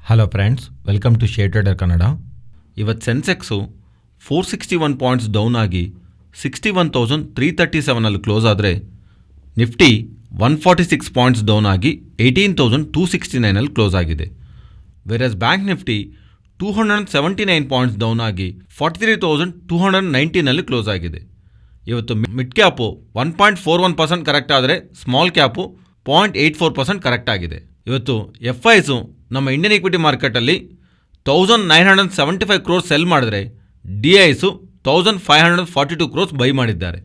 Hello friends, welcome to share trader Kannada. ಇವತ್ತು Sensex 461 points down ಆಗಿ 61,337 close ಆದರೆ Nifty 146 points down ಆಗಿ 18,269 close ಆಗಿದೆ. Virus bank Nifty 279 points down ಆಗಿ 43,219 close ಆಗಿದೆ. ಇವತ್ತು ಮಿಡ್ ಕ್ಯಾಪು 1.41% ಕರೆಕ್ಟ್ ಆದರೆ ಸ್ಮಾಲ್ ಕ್ಯಾಪು 0.84% ಕರೆಕ್ಟ್ ಆಗಿದೆ. ಇವತ್ತು ಎಫ್ಐಸು ನಮ್ಮ ಇಂಡಿಯನ್ ಈಕ್ವಿಟಿ ಮಾರ್ಕೆಟಲ್ಲಿ 1,975 ಕ್ರೋರ್ಸ್ ಸೆಲ್ ಮಾಡಿದ್ರೆ ಡಿಐಸು 1,542 ಕ್ರೋರ್ಸ್ ಬೈ ಮಾಡಿದ್ದಾರೆ.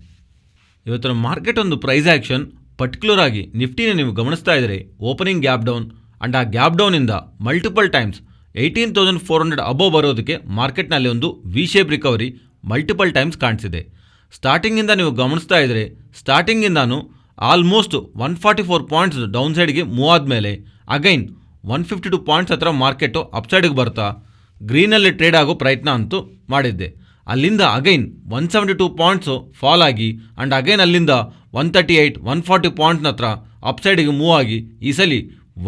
ಇವತ್ತಿನ ಮಾರ್ಕೆಟ್ ಒಂದು ಪ್ರೈಸ್ ಆ್ಯಕ್ಷನ್ ಪರ್ಟಿಕ್ಯುಲರ್ ಆಗಿ ನಿಫ್ಟಿನ ನೀವು ಗಮನಿಸ್ತಾ ಇದ್ದರೆ ಓಪನಿಂಗ್ ಗ್ಯಾಪ್ ಡೌನ್ ಆ್ಯಂಡ್ ಆ ಗ್ಯಾಪ್ ಡೌನಿಂದ ಮಲ್ಟಿಪಲ್ ಟೈಮ್ಸ್ 18,400 ಅಬೋವ್ ಬರೋದಕ್ಕೆ ಮಾರ್ಕೆಟ್ನಲ್ಲಿ ಒಂದು V shape recovery multiple times ಕಾಣಿಸಿದೆ. ಸ್ಟಾರ್ಟಿಂಗಿಂದ ನೀವು ಗಮನಿಸ್ತಾ ಇದ್ದರೆ ಸ್ಟಾರ್ಟಿಂಗಿಂದಾನು ಆಲ್ಮೋಸ್ಟ್ 144 ಪಾಯಿಂಟ್ಸ್ ಡೌನ್ ಸೈಡ್ಗೆ ಮೂವ್ ಆದಮೇಲೆ ಅಗೈನ್ 152 ಪಾಯಿಂಟ್ಸ್ ಹತ್ರ ಮಾರ್ಕೆಟು ಅಪ್ಸೈಡ್ಗೆ ಬರ್ತಾ ಗ್ರೀನಲ್ಲಿ ಟ್ರೇಡ್ ಆಗೋ ಪ್ರಯತ್ನ ಅಂತೂ ಮಾಡಿದ್ದೆ. ಅಲ್ಲಿಂದ ಅಗೈನ್ 172 ಪಾಯಿಂಟ್ಸು ಫಾಲ್ ಆಗಿ ಆ್ಯಂಡ್ ಅಗೈನ್ ಅಲ್ಲಿಂದ 138, 140 ಪಾಯಿಂಟ್ನ ಹತ್ರ ಅಪ್ಸೈಡ್ಗೆ ಮೂವ್ ಆಗಿ ಈ ಸಲ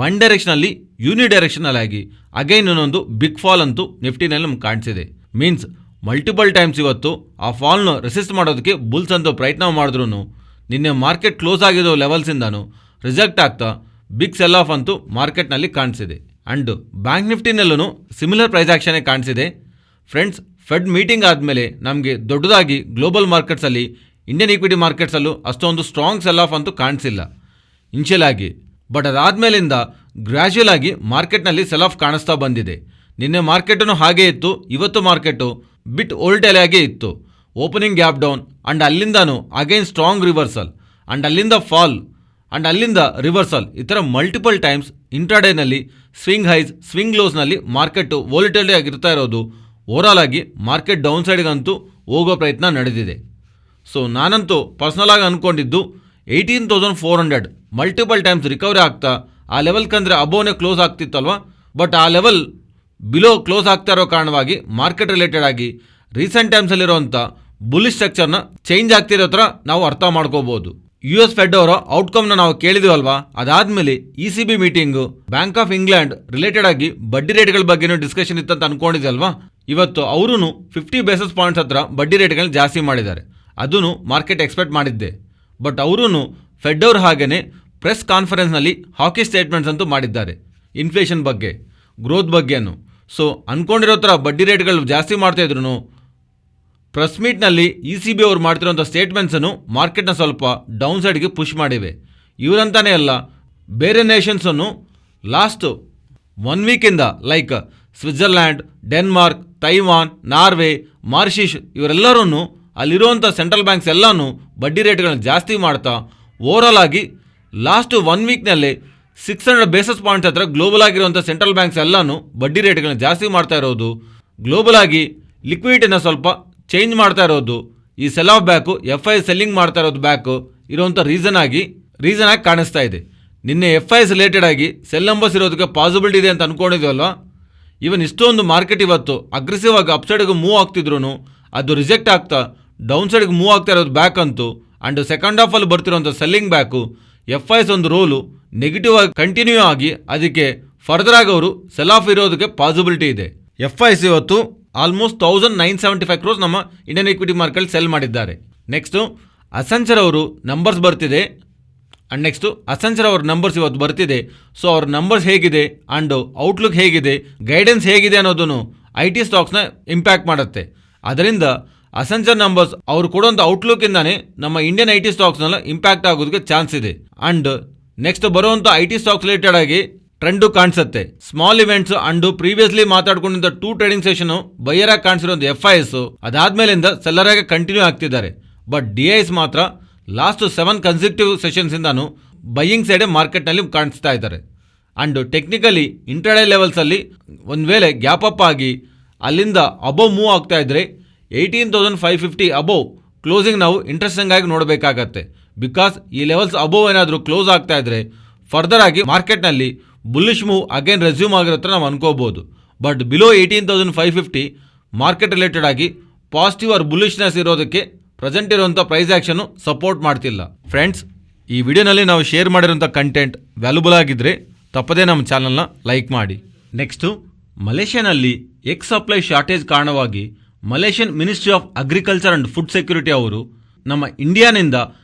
ಒನ್ ಡೈರೆಕ್ಷನಲ್ಲಿ ಯೂನಿಡೈರೆಕ್ಷನಲ್ಲಿ ಆಗಿ ಅಗೈನ್ ಇನ್ನೊಂದು ಬಿಗ್ ಫಾಲ್ ಅಂತೂ ನಿಫ್ಟಿನಲ್ಲಿ ನಮ್ಗೆ ಕಾಣಿಸಿದೆ. ಮೀನ್ಸ್ ಮಲ್ಟಿಪಲ್ ಟೈಮ್ಸ್ ಇವತ್ತು ಆ ಫಾಲ್ನ ರೆಸಿಸ್ಟ್ ಮಾಡೋದಕ್ಕೆ ಬುಲ್ಸ್ ಅಂತೂ ಪ್ರಯತ್ನ ಮಾಡಿದ್ರು ನಿನ್ನೆ ಮಾರ್ಕೆಟ್ ಕ್ಲೋಸ್ ಆಗಿರೋ ಲೆವೆಲ್ಸಿಂದನೂ ರಿಜೆಕ್ಟ್ ಆಗ್ತಾ ಬಿಗ್ ಸೆಲ್ ಆಫ್ ಅಂತೂ ಮಾರ್ಕೆಟ್ನಲ್ಲಿ ಕಾಣಿಸಿದೆ. ಆ್ಯಂಡ್ ಬ್ಯಾಂಕ್ ನಿಫ್ಟಿನಲ್ಲೂ ಸಿಮಿಲರ್ ಪ್ರೈಸ್ ಆ್ಯಕ್ಷನೇ ಕಾಣಿಸಿದೆ. ಫ್ರೆಂಡ್ಸ್, ಫೆಡ್ ಮೀಟಿಂಗ್ ಆದಮೇಲೆ ನಮಗೆ ದೊಡ್ಡದಾಗಿ ಗ್ಲೋಬಲ್ ಮಾರ್ಕೆಟ್ಸಲ್ಲಿ ಇಂಡಿಯನ್ ಈಕ್ವಿಟಿ ಮಾರ್ಕೆಟ್ಸಲ್ಲೂ ಅಷ್ಟೊಂದು ಸ್ಟ್ರಾಂಗ್ ಸೆಲ್ ಆಫ್ ಅಂತೂ ಕಾಣಿಸಿಲ್ಲ ಇನ್ಷಿಯಲ್ ಆಗಿ. ಬಟ್ ಅದಾದಮೇಲಿಂದ ಗ್ರ್ಯಾಜುಯಲ್ ಆಗಿ ಮಾರ್ಕೆಟ್ನಲ್ಲಿ ಸೆಲ್ ಆಫ್ ಕಾಣಿಸ್ತಾ ಬಂದಿದೆ. ನಿನ್ನೆ ಮಾರ್ಕೆಟೂ ಹಾಗೇ ಇತ್ತು, ಇವತ್ತು ಮಾರ್ಕೆಟು ಬಿಟ್ ಓಲ್ಟೇಲ್ ಆಗೇ ಇತ್ತು. ಓಪನಿಂಗ್ ಗ್ಯಾಪ್ ಡೌನ್ ಆ್ಯಂಡ್ ಅಲ್ಲಿಂದನೂ ಅಗೈನ್ ಸ್ಟ್ರಾಂಗ್ ರಿವರ್ಸಲ್ ಆ್ಯಂಡ್ ಅಲ್ಲಿಂದ ಫಾಲ್ ಆ್ಯಂಡ್ ಅಲ್ಲಿಂದ ರಿವರ್ಸಲ್, ಈ ಥರ ಮಲ್ಟಿಪಲ್ ಟೈಮ್ಸ್ ಇಂಟ್ರಾಡೇನಲ್ಲಿ ಸ್ವಿಂಗ್ ಹೈಸ್ ಸ್ವಿಂಗ್ ಲೋಸ್ನಲ್ಲಿ ಮಾರ್ಕೆಟು ವೋಲಿಟಿಲಿಟಿ ಆಗಿರ್ತಾ ಇರೋದು ಓವರಾಲ್ ಆಗಿ ಮಾರ್ಕೆಟ್ ಡೌನ್ ಸೈಡ್ಗಂತೂ ಹೋಗೋ ಪ್ರಯತ್ನ ನಡೆದಿದೆ. ಸೊ ನಾನಂತೂ ಪರ್ಸ್ನಲಾಗಿ ಅಂದ್ಕೊಂಡಿದ್ದು 18,400 ಮಲ್ಟಿಪಲ್ ಟೈಮ್ಸ್ ರಿಕವರಿ ಆಗ್ತಾ ಆ ಲೆವೆಲ್ಕಂದರೆ ಅಬೋನೇ ಕ್ಲೋಸ್ ಆಗ್ತಿತ್ತಲ್ವ. ಬಟ್ ಆ ಲೆವೆಲ್ ಬಿಲೋ ಕ್ಲೋಸ್ ಆಗ್ತಾ ಇರೋ ಕಾರಣವಾಗಿ ಮಾರ್ಕೆಟ್ ರಿಲೇಟೆಡ್ ಆಗಿ ರೀಸೆಂಟ್ ಟೈಮ್ಸಲ್ಲಿರೋಂಥ ಬುಲಿಶ್ ಸ್ಟ್ರಕ್ಚರ್ನ ಚೇಂಜ್ ಆಗ್ತಿರೋ ಥರ ನಾವು ಅರ್ಥ ಮಾಡ್ಕೋಬೋದು. US ಫೆಡ್ ಅವರ ಔಟ್ಕಮ್ನ ನಾವು ಕೇಳಿದಿವಲ್ವಾ, ಅದಾದಮೇಲೆ ECB meeting, bank of England related ಆಗಿ ಬಡ್ಡಿ ರೇಟ್ಗಳ ಬಗ್ಗೆನೂ ಡಿಸ್ಕಷನ್ ಇತ್ತಂತ ಅಂದ್ಕೊಂಡಿದ್ದಲ್ವಾ. ಇವತ್ತು ಅವರೂ 50 ಬೇಸಿಸ್ ಪಾಯಿಂಟ್ಸ್ ಹತ್ರ ಬಡ್ಡಿ ರೇಟ್ಗಳನ್ನ ಜಾಸ್ತಿ ಮಾಡಿದ್ದಾರೆ. ಅದೂ ಮಾರ್ಕೆಟ್ ಎಕ್ಸ್ಪೆಕ್ಟ್ ಮಾಡಿದ್ದೆ. ಬಟ್ ಅವರೂ ಫೆಡ್ ಅವ್ರ ಹಾಗೇ ಪ್ರೆಸ್ ಕಾನ್ಫರೆನ್ಸ್ನಲ್ಲಿ ಹಾಕಿ ಸ್ಟೇಟ್ಮೆಂಟ್ಸ್ ಅಂತೂ ಮಾಡಿದ್ದಾರೆ ಇನ್ಫ್ಲೇಷನ್ ಬಗ್ಗೆ, ಗ್ರೋತ್ ಬಗ್ಗೆನೂ. ಸೊ ಅಂದ್ಕೊಂಡಿರೋ ಥರ ಬಡ್ಡಿ ರೇಟ್ಗಳು ಜಾಸ್ತಿ ಮಾಡ್ತಾಯಿದ್ರು ಪ್ರೆಸ್ ಮೀಟ್ನಲ್ಲಿ ECB ಅವ್ರು ಮಾಡ್ತಿರೋಂಥ ಸ್ಟೇಟ್ಮೆಂಟ್ಸನ್ನು ಮಾರ್ಕೆಟ್ನ ಸ್ವಲ್ಪ ಡೌನ್ ಸೈಡ್ಗೆ ಪುಷ್ ಮಾಡಿವೆ. ಇವರಂತಾನೇ ಅಲ್ಲ, ಬೇರೆ ನೇಷನ್ಸನ್ನು ಲಾಸ್ಟ್ 1 ವೀಕಿಂದ like Switzerland, Denmark, Taiwan, Norway, Mauritius ಇವರೆಲ್ಲರೂ ಅಲ್ಲಿರುವಂಥ ಸೆಂಟ್ರಲ್ ಬ್ಯಾಂಕ್ಸ್ ಎಲ್ಲನೂ ಬಡ್ಡಿ ರೇಟ್ಗಳನ್ನ ಜಾಸ್ತಿ ಮಾಡ್ತಾ ಓವರಾಲ್ ಆಗಿ ಲಾಸ್ಟ್ 1 ವೀಕ್ನಲ್ಲೇ 600 ಬೇಸಿಸ್ ಪಾಯಿಂಟ್ಸ್ ಹತ್ರ ಗ್ಲೋಬಲ್ ಆಗಿರುವಂಥ ಸೆಂಟ್ರಲ್ ಬ್ಯಾಂಕ್ಸ್ ಎಲ್ಲನೂ ಬಡ್ಡಿ ರೇಟ್ಗಳನ್ನ ಜಾಸ್ತಿ ಮಾಡ್ತಾ ಇರೋದು, ಗ್ಲೋಬಲ್ ಆಗಿ ಲಿಕ್ವಿಡಿಟಿನ ಸ್ವಲ್ಪ ಚೇಂಜ್ ಮಾಡ್ತಾ ಇರೋದು, ಈ cell of back FI selling ಮಾಡ್ತಾ ಇರೋದು ಬ್ಯಾಕು ಇರೋವಂಥ ರೀಸನ್ ಆಗಿ ಕಾಣಿಸ್ತಾ ಇದೆ. ನಿನ್ನೆ FIs ರಿಲೇಟೆಡ್ ಆಗಿ ಸೆಲ್ ನಂಬರ್ಸ್ ಇರೋದಕ್ಕೆ ಪಾಸಿಬಿಲಿಟಿ ಇದೆ ಅಂತ ಅಂದ್ಕೊಂಡಿದ್ವಲ್ವ. ಇವನ್ ಇಷ್ಟೊಂದು ಮಾರ್ಕೆಟ್ ಇವತ್ತು ಅಗ್ರೆಸಿವ್ ಆಗಿ ಅಪ್ಸೈಡ್ಗೆ ಮೂವ್ ಆಗ್ತಿದ್ರು ಅದು ರಿಜೆಕ್ಟ್ ಆಗ್ತಾ ಡೌನ್ ಸೈಡ್ಗೆ ಮೂವ್ ಆಗ್ತಾ ಇರೋದು ಬ್ಯಾಕ್ ಅಂತೂ. ಆ್ಯಂಡ್ ಸೆಕೆಂಡ್ ಹಾಫಲ್ಲಿ ಬರ್ತಿರೋಂಥ ಸೆಲ್ಲಿಂಗ್ ಬ್ಯಾಕು FIs ಒಂದು ರೋಲು ನೆಗೆಟಿವ್ ಆಗಿ ಕಂಟಿನ್ಯೂ ಆಗಿ ಅದಕ್ಕೆ ಫರ್ದರ್ ಆಗಿ ಅವರು ಸೆಲ್ ಆಫ್ ಇರೋದಕ್ಕೆ ಪಾಸಿಬಿಲಿಟಿ ಇದೆ. FIs ಇವತ್ತು ಆಲ್ಮೋಸ್ಟ್ 1,975 ಕ್ರೋರ್ಸ್ ನಮ್ಮ ಇಂಡಿಯನ್ ಈಕ್ವಿಟಿ ಮಾರ್ಕೆಟ್ ಸೆಲ್ ಮಾಡಿದ್ದಾರೆ. ನೆಕ್ಸ್ಟು ಅಸೆಂಚರ್ ಅವರು ನಂಬರ್ಸ್ ಬರ್ತಿದೆ ಆ್ಯಂಡ್ ನೆಕ್ಸ್ಟು ಅಸೆಂಚರ್ ಅವ್ರ ನಂಬರ್ಸ್ ಇವತ್ತು ಬರ್ತಿದೆ. ಸೊ ಅವ್ರ ನಂಬರ್ಸ್ ಹೇಗಿದೆ ಆ್ಯಂಡ್ ಔಟ್ಲುಕ್ ಹೇಗಿದೆ, ಗೈಡೆನ್ಸ್ ಹೇಗಿದೆ ಅನ್ನೋದನ್ನು IT ಸ್ಟಾಕ್ಸ್ನ ಇಂಪ್ಯಾಕ್ಟ್ ಮಾಡುತ್ತೆ. ಅದರಿಂದ ಅಸೆಂಚರ್ ನಂಬರ್ಸ್ ಅವ್ರು ಕೊಡೋಂಥ ಔಟ್ಲುಕ್ಕಿಂದಾನೇ ನಮ್ಮ ಇಂಡಿಯನ್ IT ಸ್ಟಾಕ್ಸ್ನೆಲ್ಲ ಇಂಪ್ಯಾಕ್ಟ್ ಆಗೋದಕ್ಕೆ ಚಾನ್ಸ್ ಇದೆ. ಆ್ಯಂಡ್ ನೆಕ್ಸ್ಟ್ ಬರುವಂಥ IT ಸ್ಟಾಕ್ಸ್ ರಿಲೇಟೆಡ್ ಆಗಿ ಟ್ರೆಂಡು ಕಾಣಿಸುತ್ತೆ. ಸ್ಮಾಲ್ ಇವೆಂಟ್ಸ್ ಅಂಡ್ ಪ್ರೀವಿಯಸ್ಲಿ ಮಾತಾಡ್ಕೊಂಡಿದ್ದ 2 ಟ್ರೇಡಿಂಗ್ ಸೆಷನ್ ಬೈಯರಾಗಿ ಕಾಣಿಸಿರೋದು FIs ಅದಾದ್ಮೇಲಿಂದ ಸೆಲ್ಲರಾಗಿ ಕಂಟಿನ್ಯೂ ಆಗ್ತಿದ್ದಾರೆ. ಬಟ್ DIs ಮಾತ್ರ ಲಾಸ್ಟ್ 7 ಕನ್ಸಿಕ್ಯೂಟಿವ್ ಸೆಷನ್ಸಿಂದಾನು ಬೈಯಿಂಗ್ ಸೈಡೇ ಮಾರ್ಕೆಟ್ನಲ್ಲಿ ಕಾಣಿಸ್ತಾ ಇದ್ದಾರೆ. ಆ್ಯಂಡ್ ಟೆಕ್ನಿಕಲಿ ಇಂಟ್ರಾಡೇ ಲೆವೆಲ್ಸಲ್ಲಿ ಒಂದು ವೇಳೆ ಗ್ಯಾಪ್ ಅಪ್ ಆಗಿ ಅಲ್ಲಿಂದ ಅಬೋವ್ ಮೂವ್ ಆಗ್ತಾ ಇದ್ದರೆ 18,550 ಅಬೋವ್ ಕ್ಲೋಸಿಂಗ್ ನಾವು ಇಂಟ್ರೆಸ್ಟಿಂಗ್ ಆಗಿ ನೋಡಬೇಕಾಗತ್ತೆ. ಬಿಕಾಸ್ ಈ ಲೆವೆಲ್ಸ್ ಅಬೋವ್ ಏನಾದರೂ ಕ್ಲೋಸ್ ಆಗ್ತಾ ಇದ್ದರೆ ಫರ್ದರ್ ಆಗಿ ಮಾರ್ಕೆಟ್ನಲ್ಲಿ ಬುಲ್ಲಿಶ್ ಮೂವ್ ಅಗೇನ್ ರೆಸ್ಯೂಮ್ ಆಗಿರೋ ಥರ ನಾವು ಅನ್ಕೋಬೋದು. ಬಟ್ ಬಿಲೋ 18,550 ಮಾರ್ಕೆಟ್ ರಿಲೇಟೆಡ್ ಆಗಿ ಪಾಸಿಟಿವ್ ಆರ್ ಬುಲ್ಲಿಶ್ನೆಸ್ ಇರೋದಕ್ಕೆ ಪ್ರೆಸೆಂಟ್ ಇರುವಂಥ ಪ್ರೈಸ್ ಆ್ಯಕ್ಷನ್ನು ಸಪೋರ್ಟ್ ಮಾಡ್ತಿಲ್ಲ. ಫ್ರೆಂಡ್ಸ್, ಈ ವಿಡಿಯೋನಲ್ಲಿ ನಾವು ಶೇರ್ ಮಾಡಿರೋಂಥ ಕಂಟೆಂಟ್ ವ್ಯಾಲ್ಯುಬಲ್ ಆಗಿದ್ದರೆ ತಪ್ಪದೇ ನಮ್ಮ ಚಾನಲ್ನ ಲೈಕ್ ಮಾಡಿ. ನೆಕ್ಸ್ಟು, ಮಲೇಷ್ಯಾನಲ್ಲಿ ಎಗ್ ಸಪ್ಲೈ ಶಾರ್ಟೇಜ್ ಕಾರಣವಾಗಿ Malaysian ministry of agriculture and food security ಅವರು ನಮ್ಮ ಇಂಡಿಯಾನಿಂದ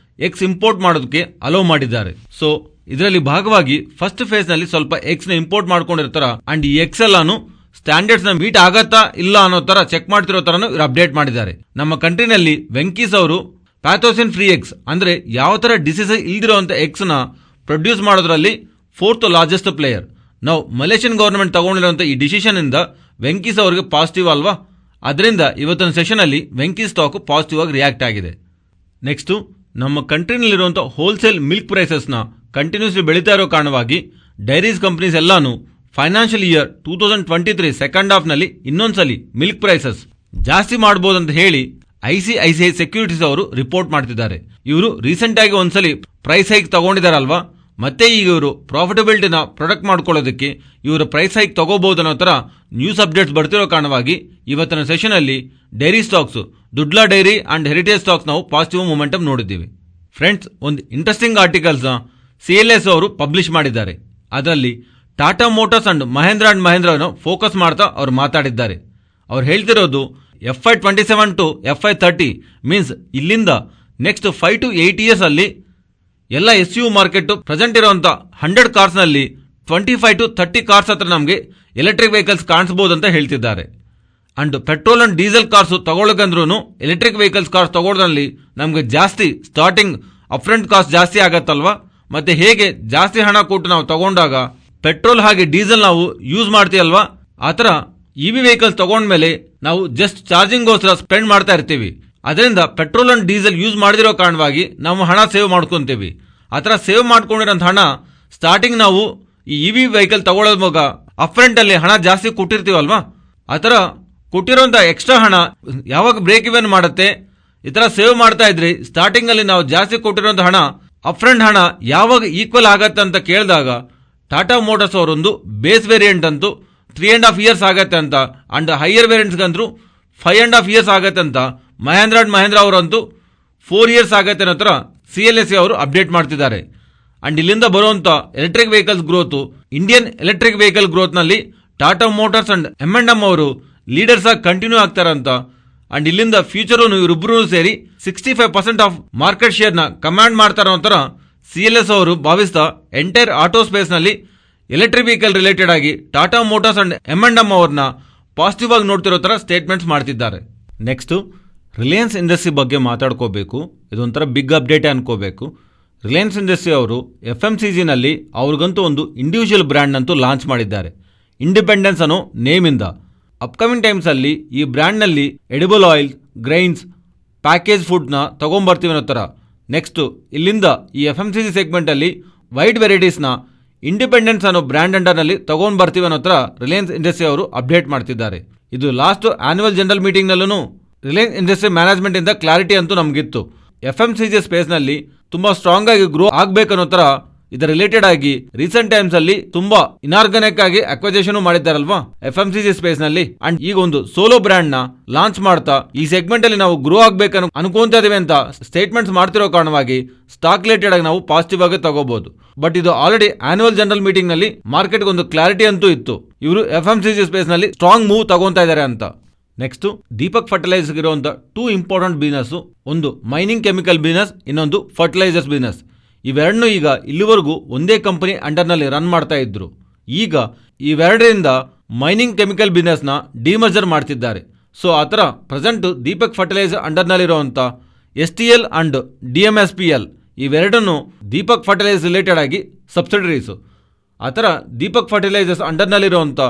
ಎಗ್ಸ್ ಇಂಪೋರ್ಟ್ ಮಾಡೋದಕ್ಕೆ ಅಲೋ ಮಾಡಿದ್ದಾರೆ. ಸೊ ಇದರಲ್ಲಿ ಭಾಗವಾಗಿ ಫಸ್ಟ್ ಫೇಸ್ ನಲ್ಲಿ ಸ್ವಲ್ಪ ಎಗ್ಸ್ ನ ಇಂಪೋರ್ಟ್ ಮಾಡ್ಕೊಂಡಿರ್ತಾರ ಅಂಡ್ ಈ ಎಗ್ಸ್ ಎಲ್ಲಾನು ಸ್ಟ್ಯಾಂಡರ್ಡ್ಸ್ ನ ಮೀಟ್ ಆಗತ್ತಾ ಇಲ್ಲ ಅನ್ನೋ ತರ ಚೆಕ್ ಮಾಡ್ತಿರೋ ತರನು ಇವರು ಅಪ್ಡೇಟ್ ಮಾಡಿದ್ದಾರೆ. ನಮ್ಮ ಕಂಟ್ರಿನಲ್ಲಿ ವೆಂಕೀಸ್ ಅವರು ಪ್ಯಾಥೋಸಿನ್ ಫ್ರೀ ಎಗ್ಸ್ ಅಂದ್ರೆ ಯಾವ ತರ ಡಿಸೀಸ್ ಇಲ್ದಿರುವಂತ ಎಗ್ಸ್ ನ ಪ್ರೊಡ್ಯೂಸ್ ಮಾಡೋದ್ರಲ್ಲಿ 4th ಲಾರ್ಜೆಸ್ಟ್ ಪ್ಲೇಯರ್. ನಾವು ಮಲೇಷಿಯನ್ ಗವರ್ನಮೆಂಟ್ ತಗೊಂಡಿರುವಂತ ಈ ಡಿಸಿಷನ್ ಇಂದ ವೆಂಕೀಸ್ ಅವರಿಗೆ ಪಾಸಿಟಿವ್ ಅಲ್ವಾ, ಅದರಿಂದ ಇವತ್ತಿನ ಸೆಷನ್ ಅಲ್ಲಿ ವೆಂಕೀಸ್ ಸ್ಟಾಕ್ ಪಾಸಿಟಿವ್ ಆಗಿ ರಿಯಾಕ್ಟ್ ಆಗಿದೆ. ನೆಕ್ಸ್ಟ್, ನಮ್ಮ ಕಂಟ್ರಿನಲ್ಲಿರುವಂತಹ ಹೋಲ್ಸೇಲ್ ಮಿಲ್ಕ್ ಪ್ರೈಸಸ್ ನ ಕಂಟಿನ್ಯೂಸ್ಲಿ ಬೆಳೀತಾ ಇರೋ ಕಾರಣವಾಗಿ ಡೈರೀಸ್ ಕಂಪನೀಸ್ ಎಲ್ಲಾನು ಫೈನಾನ್ಷಿಯಲ್ ಇಯರ್ 2023 ಸೆಕೆಂಡ್ ಹಾಫ್ ನಲ್ಲಿ ಇನ್ನೊಂದ್ಸಲಿ ಮಿಲ್ಕ್ ಪ್ರೈಸಸ್ ಜಾಸ್ತಿ ಮಾಡಬಹುದಂತ ಹೇಳಿ ICICI ಸೆಕ್ಯೂರಿಟೀಸ್ ಅವರು ರಿಪೋರ್ಟ್ ಮಾಡ್ತಿದ್ದಾರೆ. ಇವರು ರೀಸೆಂಟ್ ಆಗಿ ಒಂದ್ಸಲಿ ಪ್ರೈಸ್ ಹೈಕ್ ತಗೊಂಡಿದಾರಲ್ವಾ, ಮತ್ತೆ ಈಗ ಇವರು ಪ್ರಾಫಿಟಬಿಲಿಟಿನ ಪ್ರೊಡಕ್ಟ್ ಮಾಡ್ಕೊಳ್ಳೋದಕ್ಕೆ ಇವರು ಪ್ರೈಸ್ ಹೈಕ್ ತಗೋಬಹುದು ಅನ್ನೋ ತರ ನ್ಯೂಸ್ ಅಪ್ಡೇಟ್ಸ್ ಬರ್ತಿರೋ ಕಾರಣವಾಗಿ ಇವತ್ತಿನ ಸೆಷನ್ ಅಲ್ಲಿ dairy stocks, Dodla dairy and Heritage stocks ನಾವು ಪಾಸಿಟಿವ್ ಮೊಮೆಂಟಮ್ ನೋಡಿದ್ದೀವಿ. ಫ್ರೆಂಡ್ಸ್, ಒಂದು ಇಂಟ್ರೆಸ್ಟಿಂಗ್ ಆರ್ಟಿಕಲ್ಸ್ ನ CLS ಅವರು ಪಬ್ಲಿಷ್ ಮಾಡಿದ್ದಾರೆ. ಅದರಲ್ಲಿ Tata Motors and Mahindra focus ಮಾಡ್ತಾ ಅವರು ಮಾತಾಡಿದ್ದಾರೆ. ಅವ್ರು ಹೇಳ್ತಿರೋದು FY27 to FY30 ಮೀನ್ಸ್ ಇಲ್ಲಿಂದ ನೆಕ್ಸ್ಟ್ 5 to 8 ಇಯರ್ಸ್ ಅಲ್ಲಿ ಎಲ್ಲ SUV ಮಾರ್ಕೆಟ್ ಪ್ರೆಸೆಂಟ್ ಇರುವಂತ 100 ಕಾರ್ಸ್ ನಲ್ಲಿ 25 to 30 ಕಾರ್ಸ್ ಹತ್ರ ನಮಗೆ ಎಲೆಕ್ಟ್ರಿಕ್ ವೆಹಿಕಲ್ಸ್ ಕಾಣಿಸಬಹುದು ಅಂತ ಹೇಳ್ತಿದ್ದಾರೆ. And petrol and diesel cars ತಗೊಳ್ಳೋಕಂದ್ರೂ ಎಲೆಕ್ಟ್ರಿಕ್ ವೆಹಿಕಲ್ಸ್ ಕಾರ್ಸ್ ತಗೊಳ್ಳೋದ್ರಲ್ಲಿ ನಮಗೆ ಜಾಸ್ತಿ ಸ್ಟಾರ್ಟಿಂಗ್ ಅಪ್ಫ್ರಂಟ್ ಕಾಸ್ಟ್ ಜಾಸ್ತಿ ಆಗತ್ತಲ್ವಾ, ಮತ್ತೆ ಹೇಗೆ ಜಾಸ್ತಿ ಹಣ ಕೊಟ್ಟು ನಾವು ತಗೊಂಡಾಗ ಪೆಟ್ರೋಲ್ ಹಾಗೆ ಡೀಸೆಲ್ ನಾವು ಯೂಸ್ ಮಾಡ್ತೀವಲ್ವಾ, ಆತರ EV ವೆಹಿಕಲ್ಸ್ ತಗೊಂಡ್ಮೇಲೆ ನಾವು ಜಸ್ಟ್ ಚಾರ್ಜಿಂಗ್ಗೋಸ್ಕರ ಸ್ಪೆಂಡ್ ಮಾಡ್ತಾ ಇರ್ತೀವಿ. ಅದರಿಂದ ಪೆಟ್ರೋಲ್ ಅಂಡ್ ಡೀಸೆಲ್ ಯೂಸ್ ಮಾಡದಿರೋ ಕಾರಣವಾಗಿ ನಾವು ಹಣ ಸೇವ್ ಮಾಡ್ಕೊಂತೀವಿ. ಆತರ ಸೇವ್ ಮಾಡ್ಕೊಂಡಿರೋಂಥ ಹಣ ಸ್ಟಾರ್ಟಿಂಗ್ ನಾವು ಈ EV ವೆಹಿಕಲ್ ತಗೊಳ್ಳೋದ್ವಾಗ ಅಪ್ಫ್ರಂಟ್ ಅಲ್ಲಿ ಹಣ ಜಾಸ್ತಿ ಕೊಟ್ಟಿರ್ತೀವಲ್ವಾ, ಆತರ ಕೊಟ್ಟಿರೋಂಥ ಎಕ್ಸ್ಟ್ರಾ ಹಣ ಯಾವಾಗ ಬ್ರೇಕ್ ಇವೆನ್ ಮಾಡುತ್ತೆ, ಈ ತರ ಸೇವ್ ಮಾಡ್ತಾ ಇದ್ರಿ ಸ್ಟಾರ್ಟಿಂಗ್ ಅಲ್ಲಿ ನಾವು ಜಾಸ್ತಿ ಕೊಟ್ಟಿರೋಂಥ ಹಣ ಅಪ್ಫ್ರಂಟ್ ಹಣ ಯಾವಾಗ ಈಕ್ವಲ್ ಆಗತ್ತೆ ಅಂತ ಕೇಳಿದಾಗ ಟಾಟಾ ಮೋಟಾರ್ಸ್ ಅವರೊಂದು ಬೇಸ್ ವೇರಿಯಂಟ್ ಅಂತೂ 3.5 ಇಯರ್ಸ್ ಆಗತ್ತೆ ಅಂತ, ಅಂಡ್ ಹೈಯರ್ ವೇರಿಯಂಟ್ಸ್ ಅಂತೂ 5.5 ಇಯರ್ಸ್ ಆಗತ್ತೆ ಅಂತ, ಮಹೇಂದ್ರ ಅವರಂತೂ 4 ಇಯರ್ಸ್ ಆಗತ್ತೆ ಅನ್ನೋ ತರ CLS ಅವರು ಅಪ್ಡೇಟ್ ಮಾಡ್ತಿದ್ದಾರೆ. ಅಂಡ್ ಇಲ್ಲಿಂದ ಬರುವಂತ electric vehicles growth, Indian electric vehicle growth ನಲ್ಲಿ ಟಾಟಾ ಮೋಟಾರ್ಸ್ ಅಂಡ್ M&M ಅವರು ಲೀಡರ್ಸ್ ಆಗಿ ಕಂಟಿನ್ಯೂ ಆಗ್ತಾರಂತ. ಅಂಡ್ ಇಲ್ಲಿಂದ ಫ್ಯೂಚರ್ ಇವರಿಬ್ಬರು ಸೇರಿ 65% ಆಫ್ ಮಾರ್ಕೆಟ್ ಶೇರ್ ನ ಕಮಾಂಡ್ ಮಾಡ್ತಾರ ಅಂತರ CLS ಅವರು ಭಾವಿಸ್ತಾ ಎಂಟೈರ್ ಆಟೋ ಸ್ಪೇಸ್ ನಲ್ಲಿ ಎಲೆಕ್ಟ್ರಿಕ್ ವೆಹಿಕಲ್ ರಿಲೇಟೆಡ್ ಆಗಿ ಟಾಟಾ ಮೋಟಾರ್ಸ್ ಅಂಡ್ M&M ಅವ್ರನ್ನ ಪಾಸಿಟಿವ್ ಆಗಿ ನೋಡ್ತಿರೋ ತರ ಸ್ಟೇಟ್ಮೆಂಟ್ಸ್ ಮಾಡ್ತಿದ್ದಾರೆ. ನೆಕ್ಸ್ಟ್, ರಿಲಯನ್ಸ್ ಇಂಡಸ್ಟ್ರಿ ಬಗ್ಗೆ ಮಾತಾಡ್ಕೋಬೇಕು. ಇದೊಂಥರ ಬಿಗ್ ಅಪ್ಡೇಟ್ ಅನ್ಕೋಬೇಕು. ರಿಲಯನ್ಸ್ ಇಂಡಸ್ಟ್ರಿ ಅವರು FMCG ನಲ್ಲಿ ಅವ್ರಿಗಂತೂ ಒಂದು ಇಂಡಿವಿಜುವಲ್ ಬ್ರ್ಯಾಂಡ್ ಅಂತೂ ಲಾಂಚ್ ಮಾಡಿದ್ದಾರೆ, ಇಂಡಿಪೆಂಡೆನ್ಸ್ ಅನ್ನೋ ನೇಮ್ ಇಂದ. ಅಪ್ಕಮಿಂಗ್ ಟೈಮ್ಸ್ ಅಲ್ಲಿ ಈ ಬ್ರ್ಯಾಂಡ್ ನಲ್ಲಿ edible oil, grains, package food ನ ತಗೊಂಡ್ಬರ್ತೀವಿ ಅನ್ನೋ ತರ. ನೆಕ್ಸ್ಟ್, ಇಲ್ಲಿಂದ ಈ FMCG ಸೆಗ್ಮೆಂಟ್ ಅಲ್ಲಿ ವೈಡ್ ವೆರೈಟೀಸ್ ನ ಇಂಡಿಪೆಂಡೆನ್ಸ್ ಅನ್ನೋ ಬ್ರ್ಯಾಂಡ್ ಅಂಡರ್ ನಲ್ಲಿ ತಗೊಂಡ್ ಬರ್ತೀವಿ ಅನ್ನೋ ತರ ರಿಲಯನ್ಸ್ ಇಂಡಸ್ಟ್ರಿ ಅವರು ಅಪ್ಡೇಟ್ ಮಾಡ್ತಿದ್ದಾರೆ. ಇದು ಲಾಸ್ಟ್ ಆನ್ಯುವಲ್ ಜನರಲ್ ಮೀಟಿಂಗ್ ನಲ್ಲೂ ರಿಲಯನ್ಸ್ ಇಂಡಸ್ಟ್ರಿ ಮ್ಯಾನೇಜ್ಮೆಂಟ್ ಇಂದ ಕ್ಲಾರಿಟಿ ಅಂತೂ ನಮಗಿತ್ತು. FMCG ಸ್ಪೇಸ್ ನಲ್ಲಿ ತುಂಬಾ ಸ್ಟ್ರಾಂಗ್ ಆಗಿ ಗ್ರೋ ಆಗ್ಬೇಕನ್ನೋ ತರ ಇದರ ರಿಲೇಟೆಡ್ ಆಗಿ ರೀಸೆಂಟ್ ಟೈಮ್ಸ್ ಅಲ್ಲಿ ತುಂಬಾ ಇನಾರ್ಗಾನಿಕ್ ಆಗಿ ಅಕ್ವಿಸಿಷನ್ ಮಾಡಿದ್ದಾರಲ್ವಾ FMCG ಸ್ಪೇಸ್ ನಲ್ಲಿ. ಅಂಡ್ ಈಗ ಒಂದು ಸೋಲೋ ಬ್ರ್ಯಾಂಡ್ ನ ಲಾಂಚ್ ಮಾಡ್ತಾ ಈ ಸೆಗ್ಮೆಂಟ್ ಅಲ್ಲಿ ನಾವು ಗ್ರೋ ಆಗ್ಬೇಕನ್ನು ಅನ್ಕೊಂತ ಇದೀವಿ ಅಂತ ಸ್ಟೇಟ್ಮೆಂಟ್ಸ್ ಮಾಡ್ತಿರೋ ಕಾರಣವಾಗಿ ಸ್ಟಾಕ್ ರಿಲೇಟೆಡ್ ಆಗಿ ನಾವು ಪಾಸಿಟಿವ್ ಆಗಿ ತಗೋಬಹುದು. ಬಟ್ ಇದು ಆಲ್ರೆಡಿ ಆನ್ಯುವಲ್ ಜನರಲ್ ಮೀಟಿಂಗ್ ನಲ್ಲಿ ಮಾರ್ಕೆಟ್ ಒಂದು ಕ್ಲಾರಿಟಿ ಅಂತೂ ಇತ್ತು, ಇವರು FMCG ಸ್ಪೇಸ್ ನಲ್ಲಿ ಸ್ಟ್ರಾಂಗ್ ಮೂವ್ ತಗೊಂತಾ ಇದ್ದಾರೆ ಅಂತ. ನೆಕ್ಸ್ಟ್, ದೀಪಕ್ ಫರ್ಟಿಲೈಸರ್ಸ್ ಇರುವಂತ 2 ಇಂಪಾರ್ಟೆಂಟ್ ಬಿಸಿನೆಸ್, ಒಂದು ಮೈನಿಂಗ್ ಕೆಮಿಕಲ್ ಬಿಸಿನೆಸ್, ಇನ್ನೊಂದು ಫರ್ಟಿಲೈಸರ್ಸ್ ಬಿಸಿನೆಸ್. ಇವೆರಡನ್ನೂ ಈಗ ಇಲ್ಲಿವರೆಗೂ ಒಂದೇ ಕಂಪನಿ ಅಂಡರ್ನಲ್ಲಿ ರನ್ ಮಾಡ್ತಾ ಇದ್ರು. ಈಗ ಇವೆರಡರಿಂದ ಮೈನಿಂಗ್ ಕೆಮಿಕಲ್ ಬಿಸಿನೆಸ್ ನ ಡಿಮರ್ಜರ್ ಮಾಡ್ತಿದ್ದಾರೆ. ಸೊ ಆ ಥರ ಪ್ರೆಸೆಂಟ್ ದೀಪಕ್ ಫರ್ಟಿಲೈಸರ್ ಅಂಡರ್ನಲ್ಲಿರುವಂಥ STL ಅಂಡ್ DMSPL ಇವೆರಡನ್ನು ದೀಪಕ್ ಫರ್ಟಿಲೈಸರ್ಸ್ ರಿಲೇಟೆಡ್ ಆಗಿ ಸಬ್ಸಿಡರೀಸು. ಆ ಥರ ದೀಪಕ್ ಫರ್ಟಿಲೈಸರ್ಸ್ ಅಂಡರ್ನಲ್ಲಿರುವಂಥ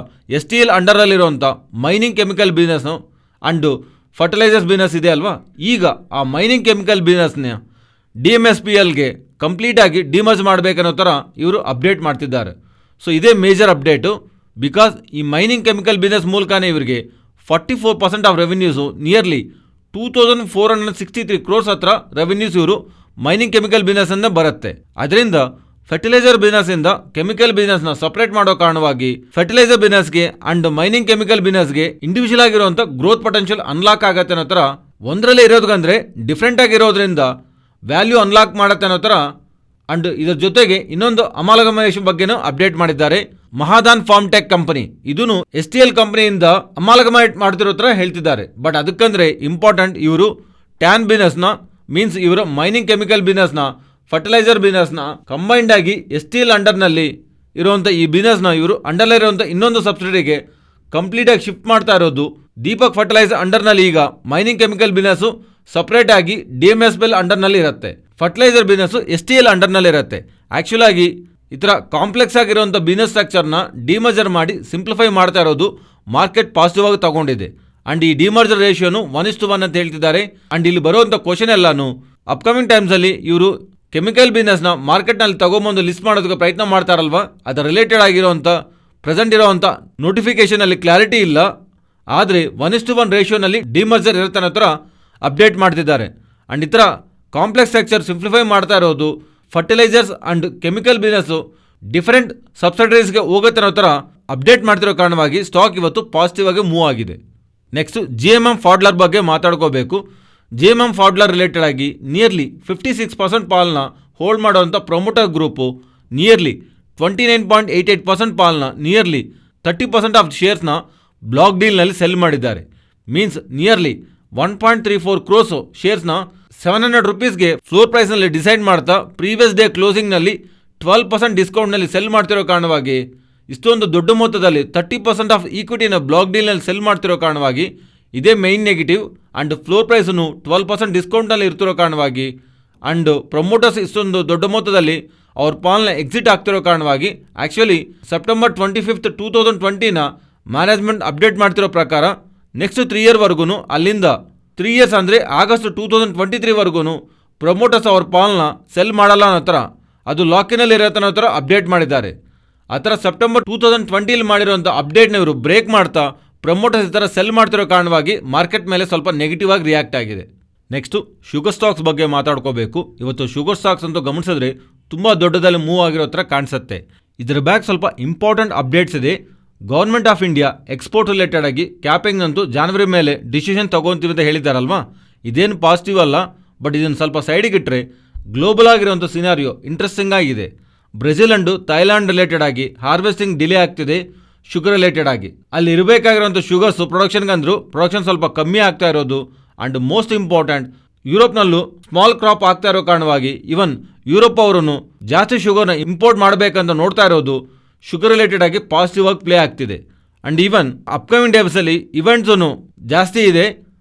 STL ಅಂಡರ್ನಲ್ಲಿರುವಂಥ ಮೈನಿಂಗ್ ಕೆಮಿಕಲ್ ಬಿಸ್ನೆಸ್ನು ಅಂಡ್ ಫರ್ಟಿಲೈಸರ್ಸ್ ಬಿಸ್ನೆಸ್ ಇದೆ ಅಲ್ವಾ, ಈಗ ಆ ಮೈನಿಂಗ್ ಕೆಮಿಕಲ್ ಬಿಸ್ನೆಸ್ನ DMSPLಗೆ ಕಂಪ್ಲೀಟ್ ಆಗಿ ಡಿಮರ್ಜ್ ಮಾಡಬೇಕನ್ನೋ ಥರ ಇವರು ಅಪ್ಡೇಟ್ ಮಾಡ್ತಿದ್ದಾರೆ. ಸೊ ಇದೇ ಮೇಜರ್ ಅಪ್ಡೇಟು. ಬಿಕಾಸ್ ಈ ಮೈನಿಂಗ್ ಕೆಮಿಕಲ್ ಬಿಸ್ನೆಸ್ ಮೂಲಕನೇ ಇವರಿಗೆ 44% ಆಫ್ ರೆವಿನ್ಯೂಸು, ನಿಯರ್ಲಿ 2463 ಕ್ರೋರ್ಸ್ ಹತ್ರ ರೆವಿನ್ಯೂಸ್ ಇವರು ಮೈನಿಂಗ್ ಕೆಮಿಕಲ್ ಬಿಸ್ನೆಸ್ ಇಂದ ಬರುತ್ತೆ. ಅದರಿಂದ ಫರ್ಟಿಲೈಸರ್ ಬಿಸ್ನೆಸ್ ಇಂದ ಕೆಮಿಕಲ್ ಬಿಸ್ನೆಸ್ ನ ಸಪರೇಟ್ ಮಾಡೋ ಕಾರಣವಾಗಿ ಫರ್ಟಿಲೈಸರ್ ಬಿಸ್ನೆಸ್ಗೆ ಅಂಡ್ ಮೈನಿಂಗ್ ಕೆಮಿಕಲ್ ಬಿಸ್ನೆಸ್ಗೆ ಇಂಡಿವಿಜುವಲ್ ಆಗಿರುವಂತ ಗ್ರೋತ್ ಪೊಟೆನ್ಷಿಯಲ್ ಅನ್ಲಾಕ್ ಆಗತ್ತೆ ಅನ್ನೋ ತರ, ಒಂದರಲ್ಲೇ ಇರೋದಕ್ಕಂದ್ರೆ ಡಿಫ್ರೆಂಟ್ ಆಗಿರೋದ್ರಿಂದ ವ್ಯಾಲ್ಯೂ ಅನ್ಲಾಕ್ ಮಾಡತ್ತೆ ಅನ್ನೋ ತರ ಅಂಡ್ ಇದರ ಜೊತೆಗೆ ಇನ್ನೊಂದು ಅಮಾಲಗಮೇಷನ್ ಬಗ್ಗೆನೂ ಅಪ್ಡೇಟ್ ಮಾಡಿದ್ದಾರೆ. ಮಹಾದಾನ್ ಫಾರ್ಮ್ ಟೆಕ್ ಕಂಪನಿ ಇದನ್ನು STL ಕಂಪನಿಯಿಂದ ಅಮಾಲಗಮೇಟ್ ಮಾಡ್ತಿರೋ ತರ ಹೇಳ್ತಿದ್ದಾರೆ. ಬಟ್ ಅದಕ್ಕಂದ್ರೆ ಇಂಪಾರ್ಟೆಂಟ್, ಇವರು ಟ್ಯಾನ್ ಬಿಸ್ನೆಸ್ ನ ಮೀನ್ಸ್ ಇವರ ಮೈನಿಂಗ್ ಕೆಮಿಕಲ್ ಬಿಸ್ನೆಸ್ ನ ಫರ್ಟಿಲೈಸರ್ ಬಿಸ್ನೆಸ್ ನ ಕಂಬೈಂಡ್ ಆಗಿ STL ಅಂಡರ್ ನಲ್ಲಿ ಇರುವಂತ ಈ ಬಿಸ್ನೆಸ್ ನ ಇವರು ಅಂಡರ್ ಇರುವಂತ ಇನ್ನೊಂದು ಸಬ್ಸಿಡಿಗೆ ಕಂಪ್ಲೀಟ್ ಆಗಿ ಶಿಫ್ಟ್ ಮಾಡ್ತಾ ಇರೋದು. ದೀಪಕ್ ಫರ್ಟಿಲೈಸರ್ ಅಂಡರ್ ನಲ್ಲಿ ಈಗ ಮೈನಿಂಗ್ ಕೆಮಿಕಲ್ ಬಿಸ್ನೆಸ್ ಸಪರೇಟ್ ಆಗಿ DMSPL ಅಂಡರ್ ನಲ್ಲಿ ಇರುತ್ತೆ, ಫರ್ಟಿಲೈಸರ್ ಬಿಸ್ನೆಸ್ STL ಅಂಡರ್ ನಲ್ಲಿ ಇರುತ್ತೆ. ಆಕ್ಚುಲ್ ಆಗಿ ಈ ತರ ಕಾಂಪ್ಲೆಕ್ಸ್ ಆಗಿರುವಂತ ಬಿಸ್ನೆಸ್ ಸ್ಟ್ರಕ್ಚರ್ ನ ಡಿಮರ್ಜರ್ ಮಾಡಿ ಸಿಂಪ್ಲಿಫೈ ಮಾಡ್ತಾ ಇರೋದು ಮಾರ್ಕೆಟ್ ಪಾಸಿಟಿವ್ ಆಗಿ ತಗೊಂಡಿದೆ. ಅಂಡ್ ಈ ಡಿಮರ್ಜರ್ ರೇಷಿಯೋನು 1:1 ಅಂತ ಹೇಳ್ತಿದ್ದಾರೆ. ಅಂಡ್ ಇಲ್ಲಿ ಬರುವಂತ ಕ್ವಶನ್ ಎಲ್ಲಾನು ಅಪ್ಕಮಿಂಗ್ ಟೈಮ್ಸ್ ಅಲ್ಲಿ ಇವರು ಕೆಮಿಕಲ್ ಬಿಸ್ನೆಸ್ ನ ಮಾರ್ಕೆಟ್ ನಲ್ಲಿ ತಗೊಂಬಂದು ಲಿಸ್ಟ್ ಮಾಡೋದಕ್ಕೆ ಪ್ರಯತ್ನ ಮಾಡ್ತಾರಲ್ವಾ, ಅದರ ರಿಲೇಟೆಡ್ ಆಗಿರುವಂತ ಪ್ರೆಸೆಂಟ್ ಇರುವಂತ ನೋಟಿಫಿಕೇಶನ್ ಅಲ್ಲಿ ಕ್ಲಾರಿಟಿ ಇಲ್ಲ. ಆದರೆ 1:1 ರೇಷಿಯೋನಲ್ಲಿ ಡಿಮರ್ಜರ್ ಇರುತ್ತೆ ಅನ್ನೋ ಥರ ಅಪ್ಡೇಟ್ ಮಾಡ್ತಿದ್ದಾರೆ. ಅಂಡ್ ಈ ಥರ ಕಾಂಪ್ಲೆಕ್ಸ್ ಸ್ಟ್ರಕ್ಚರ್ ಸಿಂಪ್ಲಿಫೈ ಮಾಡ್ತಾ ಇರೋದು fertilisers and chemical business different ಸಬ್ಸಿಡರೀಸ್ಗೆ ಹೋಗುತ್ತೆ ಅನ್ನೋ ಥರ ಅಪ್ಡೇಟ್ ಮಾಡ್ತಿರೋ ಕಾರಣವಾಗಿ ಸ್ಟಾಕ್ ಇವತ್ತು ಪಾಸಿಟಿವ್ ಆಗಿ ಮೂವ್ ಆಗಿದೆ. ನೆಕ್ಸ್ಟ್ GMM ಫಾಡ್ಲರ್ ಬಗ್ಗೆ ಮಾತಾಡ್ಕೋಬೇಕು. GMM ಫಾಡ್ಲರ್ ರಿಲೇಟೆಡ್ ಆಗಿ ನಿಯರ್ಲಿ 56% ಪಾಲ್ನ ಹೋಲ್ಡ್ ಮಾಡುವಂಥ ಪ್ರೊಮೋಟರ್ ಗ್ರೂಪು ನಿಯರ್ಲಿ 29.88% ಪಾಲ್ನ ನಿಯರ್ಲಿ 30% ಆಫ್ ಶೇರ್ಸ್ನ ಬ್ಲಾಕ್ ಡೀಲ್ನಲ್ಲಿ ಸೆಲ್ ಮಾಡಿದ್ದಾರೆ. ಮೀನ್ಸ್ ನಿಯರ್ಲಿ 1.34 ಕ್ರೋರ್ಸ್ ಶೇರ್ಸ್ನ 700 ರುಪೀಸ್ಗೆ ಫ್ಲೋರ್ ಪ್ರೈಸ್ನಲ್ಲಿ ಡಿಸೈಡ್ ಮಾಡ್ತಾ ಪ್ರೀವಿಯಸ್ ಡೇ ಕ್ಲೋಸಿಂಗ್ನಲ್ಲಿ 12% ಡಿಸ್ಕೌಂಟ್ನಲ್ಲಿ ಸೆಲ್ ಮಾಡ್ತಿರೋ ಕಾರಣವಾಗಿ ಇಷ್ಟೊಂದು ದೊಡ್ಡ ಮೊತ್ತದಲ್ಲಿ 30% ಆಫ್ ಈಕ್ವಿಟಿನ ಬ್ಲಾಕ್ ಡೀಲ್ನಲ್ಲಿ ಸೆಲ್ ಮಾಡ್ತಿರೋ ಕಾರಣವಾಗಿ ಇದೇ ಮೈನ್ ನೆಗೆಟಿವ್. ಅಂಡ್ ಫ್ಲೋರ್ ಪ್ರೈಸನ್ನು 12% ಡಿಸ್ಕೌಂಟ್ನಲ್ಲಿ ಇರ್ತಿರೋ ಕಾರಣವಾಗಿ ಅಂಡ್ ಪ್ರಮೋಟರ್ಸ್ ಇಷ್ಟೊಂದು ದೊಡ್ಡ ಮೊತ್ತದಲ್ಲಿ ಅವ್ರ ಪಾಲ್ನ ಎಕ್ಸಿಟ್ ಆಗ್ತಿರೋ ಕಾರಣವಾಗಿ ಆ್ಯಕ್ಚುಲಿ ಸೆಪ್ಟೆಂಬರ್ 25, 2020ನ ಮ್ಯಾನೇಜ್ಮೆಂಟ್ ಅಪ್ಡೇಟ್ ಮಾಡ್ತಿರೋ ಪ್ರಕಾರ ನೆಕ್ಸ್ಟ್ 3 ಇಯರ್ವರೆಗೂ ಅಲ್ಲಿಂದ 3 ಇಯರ್ಸ್ ಅಂದರೆ ಆಗಸ್ಟ್ 2023ವರೆಗೂ ಪ್ರಮೋಟರ್ಸ್ ಅವ್ರ ಪಾಲ್ನ ಸೆಲ್ ಮಾಡಲ್ಲ ಅನ್ನೋ ಥರ ಅದು ಲಾಕಿನಲ್ಲಿ ಇರತ್ತೆ ಅನ್ನೋ ಥರ ಅಪ್ಡೇಟ್ ಮಾಡಿದ್ದಾರೆ. ಆ ಥರ ಸೆಪ್ಟೆಂಬರ್ 2020 ಮಾಡಿರೋಂಥ ಅಪ್ಡೇಟ್ನ ಇವರು ಬ್ರೇಕ್ ಮಾಡ್ತಾ ಪ್ರಮೋಟರ್ಸ್ ಈ ಥರ ಸೆಲ್ ಮಾಡ್ತಿರೋ ಕಾರಣವಾಗಿ ಮಾರ್ಕೆಟ್ ಮೇಲೆ ಸ್ವಲ್ಪ ನೆಗೆಟಿವ್ ಆಗಿ ರಿಯಾಕ್ಟ್ ಆಗಿದೆ. ನೆಕ್ಸ್ಟು ಶುಗರ್ ಸ್ಟಾಕ್ಸ್ ಬಗ್ಗೆ ಮಾತಾಡ್ಕೋಬೇಕು. ಇವತ್ತು ಶುಗರ್ ಸ್ಟಾಕ್ಸ್ ಅಂತೂ ಗಮನಿಸಿದ್ರೆ ತುಂಬ ದೊಡ್ಡದಲ್ಲಿ ಮೂವ್ ಆಗಿರೋ ಥರ ಕಾಣಿಸುತ್ತೆ. ಇದರ ಬ್ಯಾಕ್ ಸ್ವಲ್ಪ ಇಂಪಾರ್ಟೆಂಟ್ ಅಪ್ಡೇಟ್ಸ್ ಇದೆ. Government of India export related ಆಗಿ ಕ್ಯಾಪಿಂಗ್ ಅಂತೂ ಜನವರಿ ಮೇಲೆ ಡಿಸಿಷನ್ ತಗೊಂತೀವಿ ಅಂತ ಹೇಳಿದ್ದಾರಲ್ವಾ, ಇದೇನು ಪಾಸಿಟಿವ್ ಅಲ್ಲ. ಬಟ್ ಇದನ್ನು ಸ್ವಲ್ಪ ಸೈಡಿಗೆ ಇಟ್ಟರೆ ಗ್ಲೋಬಲ್ ಆಗಿರುವಂಥ ಸಿನಾರಿಯೋ ಇಂಟ್ರೆಸ್ಟಿಂಗ್ ಆಗಿದೆ. ಬ್ರೆಜಿಲ್ ಅಂಡ್ ಥೈಲ್ಯಾಂಡ್ ರಿಲೇಟೆಡ್ ಆಗಿ ಹಾರ್ವೆಸ್ಟಿಂಗ್ ಡಿಲೇ ಆಗ್ತಿದೆ. ಶುಗರ್ ರಿಲೇಟೆಡ್ ಆಗಿ ಅಲ್ಲಿ ಇರಬೇಕಾಗಿರೋಂಥ ಶುಗರ್ಸು ಪ್ರೊಡಕ್ಷನ್ಗಂದ್ರು ಪ್ರೊಡಕ್ಷನ್ ಸ್ವಲ್ಪ ಕಮ್ಮಿ ಆಗ್ತಾ ಇರೋದು. ಅಂಡ್ ಮೋಸ್ಟ್ ಇಂಪಾರ್ಟೆಂಟ್ ಯುರೋಪ್ನಲ್ಲೂ ಸ್ಮಾಲ್ ಕ್ರಾಪ್ ಆಗ್ತಾ ಇರೋ ಕಾರಣವಾಗಿ ಇವನ್ ಯುರೋಪ್ ಅವರನ್ನು ಜಾಸ್ತಿ ಶುಗರ್ನ ಇಂಪೋರ್ಟ್ ಮಾಡಬೇಕಂತ ನೋಡ್ತಾ ಇರೋದು ಶುಗರ್ ರಿಲೇಟೆಡ್ ಆಗಿ ಪಾಸಿಟಿವ್ ಆಗಿ ಪ್ಲೇ ಆಗ್ತಿದೆ. ಅಂಡ್ ಈವನ್ ಅಪ್ಕಮಿಂಗ್ ಡೇಸಲ್ಲಿ ಇವೆಂಟ್ಸನ್ನು ಜಾಸ್ತಿ ಇದೆ.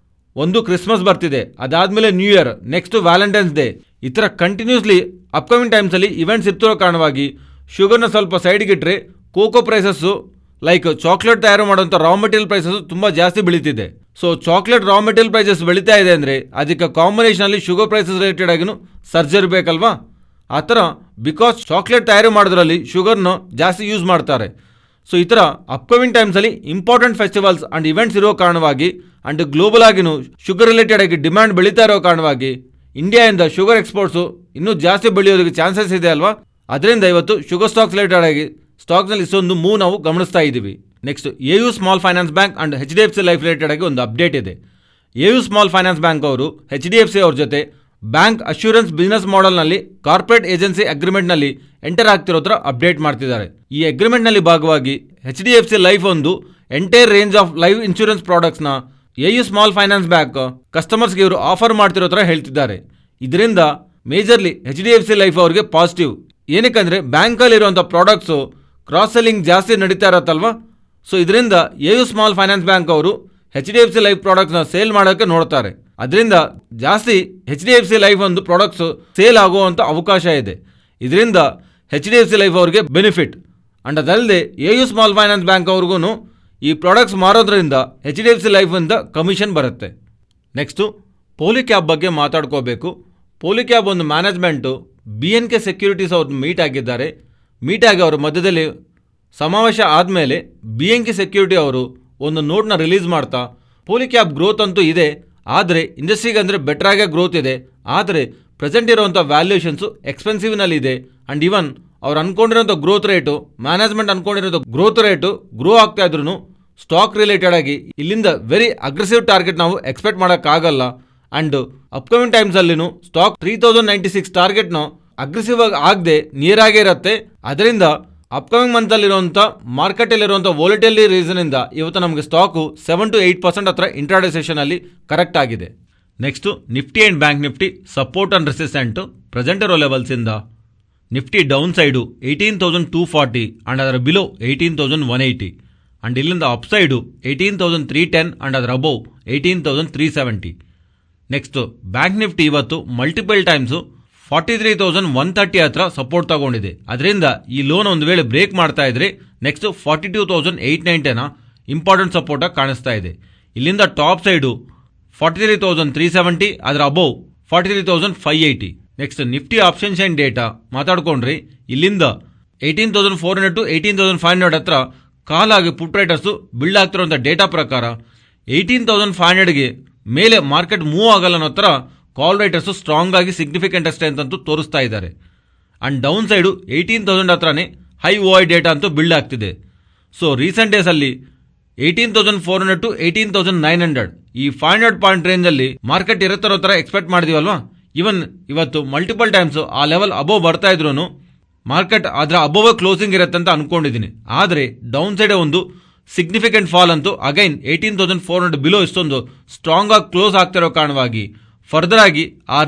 ಒಂದು ಕ್ರಿಸ್ಮಸ್ ಬರ್ತಿದೆ, ಅದಾದಮೇಲೆ new year, next Valentine's day, ಈ ಥರ ಕಂಟಿನ್ಯೂಸ್ಲಿ ಅಪ್ಕಮಿಂಗ್ ಟೈಮ್ಸಲ್ಲಿ ಇವೆಂಟ್ಸ್ ಇರ್ತಿರೋ ಕಾರಣವಾಗಿ ಶುಗರ್ನ ಸ್ವಲ್ಪ ಸೈಡ್ಗೆ ಇಟ್ಟರೆ ಕೋಕೋ ಪ್ರೈಸಸ್ಸು ಲೈಕ್ ಚಾಕ್ಲೇಟ್ ತಯಾರು ಮಾಡುವಂಥ ರಾ ಮೆಟೀರಿಯಲ್ ಪ್ರೈಸಸ್ ತುಂಬ ಜಾಸ್ತಿ ಬೆಳೀತಿದೆ. So chocolate raw material prices ಬೆಳೀತಾ ಇದೆ ಅಂದರೆ ಅದಕ್ಕೆ ಕಾಂಬಿನೇಷನಲ್ಲಿ ಶುಗರ್ ಪ್ರೈಸಸ್ ರಿಲೇಟೆಡ್ ಆಗಿನೂ ಸರ್ಜ್ ಇರಬೇಕಲ್ವಾ. ಆ ಥರ ಬಿಕಾಸ್ ಚಾಕ್ಲೇಟ್ ತಯಾರು ಮಾಡೋದ್ರಲ್ಲಿ ಶುಗರ್ನ ಜಾಸ್ತಿ ಯೂಸ್ ಮಾಡ್ತಾರೆ. ಸೊ ಈ ಥರ ಅಪ್ಕಮಿಂಗ್ ಟೈಮ್ಸಲ್ಲಿ ಇಂಪಾರ್ಟೆಂಟ್ ಫೆಸ್ಟಿವಲ್ಸ್ ಆ್ಯಂಡ್ ಇವೆಂಟ್ಸ್ ಇರೋ ಕಾರಣವಾಗಿ ಆ್ಯಂಡ್ ಗ್ಲೋಬಲ್ ಆಗಿನೂ ಶುಗರ್ ರಿಲೇಟೆಡ್ ಆಗಿ ಡಿಮ್ಯಾಂಡ್ ಬೆಳೀತಾ ಇರೋ ಕಾರಣವಾಗಿ ಇಂಡಿಯಾಯಿಂದ ಶುಗರ್ ಎಕ್ಸ್ಪೋರ್ಟ್ಸು ಇನ್ನೂ ಜಾಸ್ತಿ ಬೆಳೆಯೋದಕ್ಕೆ ಚಾನ್ಸಸ್ ಇದೆ ಅಲ್ವಾ. ಅದರಿಂದ ಇವತ್ತು ಶುಗರ್ ಸ್ಟಾಕ್ಸ್ ರಿಲೇಟೆಡ್ ಆಗಿ ಸ್ಟಾಕ್ನಲ್ಲಿ ಇಷ್ಟೊಂದು ಮೂವ್ ನಾವು ಗಮನಿಸ್ತಾ ಇದ್ದೀವಿ. Next AU small finance bank and HDFC life related ಆಗಿ ಒಂದು ಅಪ್ಡೇಟ್ ಇದೆ. AU ಸ್ಮಾಲ್ ಫೈನಾನ್ಸ್ ಬ್ಯಾಂಕ್ ಅವರು HDFC ಅವ್ರ ಜೊತೆ ಬ್ಯಾಂಕ್ ಅಶ್ಯೂರೆನ್ಸ್ ಬಿಸ್ನೆಸ್ ಮಾಡೆಲ್ನಲ್ಲಿ ಕಾರ್ಪೊರೇಟ್ ಏಜೆನ್ಸಿ ಅಗ್ರಿಮೆಂಟ್ನಲ್ಲಿ ಎಂಟರ್ ಆಗ್ತಿರೋ ಥರ ಅಪ್ಡೇಟ್ ಮಾಡ್ತಿದ್ದಾರೆ. ಈ ಅಗ್ರಿಮೆಂಟ್ನಲ್ಲಿ ಭಾಗವಾಗಿ HDFC ಲೈಫ್ ಒಂದು entire range of life insurance ಪ್ರಾಡಕ್ಟ್ಸ್ನ AU ಸ್ಮಾಲ್ ಫೈನಾನ್ಸ್ ಬ್ಯಾಂಕ್ ಕಸ್ಟಮರ್ಸ್ಗೆ ಇವರು ಆಫರ್ ಮಾಡ್ತಿರೋ ಥರ ಹೇಳ್ತಿದ್ದಾರೆ. ಇದರಿಂದ ಮೇಜರ್ಲಿ HDFC ಲೈಫ್ ಅವ್ರಿಗೆ ಪಾಸಿಟಿವ್. ಏನಕ್ಕಂದರೆ ಬ್ಯಾಂಕಲ್ಲಿರುವಂಥ ಪ್ರಾಡಕ್ಟ್ಸು ಕ್ರಾಸ್ ಸೆಲ್ಲಿಂಗ್ ಜಾಸ್ತಿ ನಡೀತಾ ಇರತ್ತಲ್ವ. ಸೊ ಇದರಿಂದ AU ಸ್ಮಾಲ್ ಫೈನಾನ್ಸ್ ಬ್ಯಾಂಕ್ ಅವರು HDFC ಲೈಫ್ ಪ್ರಾಡಕ್ಟ್ಸ್ನ ಸೇಲ್ ಮಾಡೋಕ್ಕೆ ನೋಡ್ತಾರೆ. ಅದರಿಂದ ಜಾಸ್ತಿ HDFC ಲೈಫ್ ಒಂದು ಪ್ರಾಡಕ್ಟ್ಸು ಸೇಲ್ ಆಗುವಂಥ ಅವಕಾಶ ಇದೆ. ಇದರಿಂದ HDFC ಲೈಫ್ ಅವ್ರಿಗೆ ಬೆನಿಫಿಟ್. ಅಂಡ್ ಅದಲ್ಲದೆ AU ಸ್ಮಾಲ್ ಫೈನಾನ್ಸ್ ಬ್ಯಾಂಕ್ ಅವ್ರಿಗೂ ಈ ಪ್ರಾಡಕ್ಟ್ಸ್ ಮಾರೋದ್ರಿಂದ HDFC ಲೈಫಿಂದ ಕಮಿಷನ್ ಬರುತ್ತೆ. ನೆಕ್ಸ್ಟು ಪೋಲಿಕ್ಯಾಬ್ ಬಗ್ಗೆ ಮಾತಾಡ್ಕೋಬೇಕು. ಪೋಲಿಕ್ಯಾಬ್ ಒಂದು ಮ್ಯಾನೇಜ್ಮೆಂಟು BNK ಸೆಕ್ಯೂರಿಟೀಸ್ ಅವ್ರನ್ನ ಮೀಟ್ ಆಗಿದ್ದಾರೆ. ಮೀಟ್ ಆಗಿ ಅವ್ರ ಮಧ್ಯದಲ್ಲಿ ಸಮಾವೇಶ ಆದಮೇಲೆ BNK ಸೆಕ್ಯೂರಿಟಿ ಅವರು ಒಂದು ನೋಟ್ನ ರಿಲೀಸ್ ಮಾಡ್ತಾ ಪೋಲಿಕ್ಯಾಬ್ ಗ್ರೋತ್ ಅಂತೂ ಇದೆ, ಆದರೆ ಇಂಡಸ್ಟ್ರಿಗೆ ಅಂದರೆ ಬೆಟ್ರಾಗೆ ಗ್ರೋತ್ ಇದೆ, ಆದರೆ ಪ್ರೆಸೆಂಟ್ ಇರೋವಂಥ ವ್ಯಾಲ್ಯೂಷನ್ಸು ಎಕ್ಸ್ಪೆನ್ಸಿವ್ನಲ್ಲಿದೆ. ಆ್ಯಂಡ್ ಈವನ್ ಅವ್ರು ಅಂದ್ಕೊಂಡಿರೋಂಥ ಗ್ರೋತ್ ರೇಟು ಮ್ಯಾನೇಜ್ಮೆಂಟ್ ಅಂದ್ಕೊಂಡಿರೋಂಥ ಗ್ರೋತ್ ರೇಟು ಗ್ರೋ ಆಗ್ತಾ ಇದ್ರೂ ಸ್ಟಾಕ್ ರಿಲೇಟೆಡ್ ಆಗಿ ಇಲ್ಲಿಂದ ವೆರಿ ಅಗ್ರೆಸಿವ್ ಟಾರ್ಗೆಟ್ ನಾವು ಎಕ್ಸ್ಪೆಕ್ಟ್ ಮಾಡೋಕ್ಕಾಗಲ್ಲ. ಆ್ಯಂಡ್ ಅಪ್ಕಮಿಂಗ್ ಟೈಮ್ಸಲ್ಲಿನೂ ಸ್ಟಾಕ್ 3096 ಟಾರ್ಗೆಟ್ನ ಅಗ್ರೆಸಿವ್ ಆಗಿ ಆಗದೆ ನಿಯರಾಗೇ ಇರುತ್ತೆ. ಅದರಿಂದ ಅಪ್ಕಮಿಂಗ್ ಮಂತಲ್ಲಿರುವಂಥ ಮಾರ್ಕೆಟಲ್ಲಿರುವಂಥ ವೋಲಟಿಲಿಟಿ ರೀಸನಿಂದ ಇವತ್ತು ನಮಗೆ ಸ್ಟಾಕು 7 to 8% ಹತ್ರ ಇಂಟ್ರಾಡೇ ಸೆಷನಲ್ಲಿ ಕರೆಕ್ಟ್ ಆಗಿದೆ. Next Nifty and bank Nifty support and resistant present ಇರೋ ಲೆವೆಲ್ಸಿಂದ ನಿಫ್ಟಿ ಡೌನ್ ಸೈಡು 18,240 ಆ್ಯಂಡ್ ಅದರ ಬಿಲೋ 18,180 ಆ್ಯಂಡ್ ಇಲ್ಲಿಂದ ಅಪ್ಸೈಡು 18,310 ಆ್ಯಂಡ್ ಅದರ ಅಬೌವ್ 18,370. ನೆಕ್ಸ್ಟು ಬ್ಯಾಂಕ್ ನಿಫ್ಟಿ ಇವತ್ತು ಮಲ್ಟಿಪಲ್ ಟೈಮ್ಸು 43,130 ಹತ್ರ ಸಪೋರ್ಟ್ ತಗೊಂಡಿದೆ. ಅದರಿಂದ ಈ ಲೋನ್ ಒಂದು ವೇಳೆ ಬ್ರೇಕ್ ಮಾಡ್ತಾ ಇದ್ರೆ ನೆಕ್ಸ್ಟ್ 42,890ನ ಇಂಪಾರ್ಟೆಂಟ್ ಸಪೋರ್ಟಾಗಿ ಕಾಣಿಸ್ತಾ ಇದೆ. ಇಲ್ಲಿಂದ ಟಾಪ್ ಸೈಡು 43,370, ಅದರ above 43,580. Next Nifty option chain data ಮಾತಾಡ್ಕೊಂಡ್ರಿ, ಇಲ್ಲಿಂದ 18,400 to 18,500 ಹತ್ರ ಕಾಲಾಗಿ ಪುಟ್ ರೈಟರ್ಸು ಬಿಲ್ಡ್ ಆಗ್ತಿರುವಂಥ ಡೇಟಾ ಪ್ರಕಾರ 18,500ಗೆ ಮೇಲೆ ಮಾರ್ಕೆಟ್ ಮೂವ್ ಆಗಲ್ಲ ಅನ್ನೋ ಥರ ಕಾಲ್ ರೈಟರ್ಸು ಸ್ಟ್ರಾಂಗ್ ಆಗಿ ಸಿಗ್ನಿಫಿಕೆಂಟ್ ಅಷ್ಟೇ ಅಂತಂತೂ ತೋರಿಸ್ತಾ ಇದ್ದಾರೆ. ಆ್ಯಂಡ್ ಡೌನ್ ಸೈಡು 18,000 ಹತ್ರನೇ ಹೈ ಓಐ ಡೇಟಾ ಅಂತೂ ಬಿಲ್ಡ್ ಆಗ್ತಿದೆ. ಸೊ ರೀಸೆಂಟ್ ಡೇಸಲ್ಲಿ 18,400 to 18,900 ಈ 500 ಪಾಯಿಂಟ್ ರೇಂಜಲ್ಲಿ ಮಾರ್ಕೆಟ್ ಇರುತ್ತಿರೋ ಥರ ಎಕ್ಸ್ಪೆಕ್ಟ್ ಮಾಡಿದೀವಲ್ವಾ. ಇವನ್ ಇವತ್ತು ಮಲ್ಟಿಪಲ್ ಟೈಮ್ಸು ಆ ಲೆವೆಲ್ ಅಬೋವ್ ಬರ್ತಾ ಇದ್ರು ಮಾರ್ಕೆಟ್ ಅದರ ಅಬೋವ್ ಕ್ಲೋಸಿಂಗ್ ಇರುತ್ತೆ ಅಂತ ಅನ್ಕೊಂಡಿದ್ದೀನಿ. ಆದರೆ ಡೌನ್ ಸೈಡ್ ಒಂದು ಸಿಗ್ನಿಫಿಕೆಂಟ್ ಫಾಲ್ ಅಂತೂ ಅಗೈನ್ 18,400 ಬಿಲೋ ಇಷ್ಟೊಂದು ಸ್ಟ್ರಾಂಗ್ ಆಗಿ ಕ್ಲೋಸ್ ಆಗ್ತಿರೋ ಕಾರಣವಾಗಿ ಫರ್ದರ್ ಆಗಿ ಆ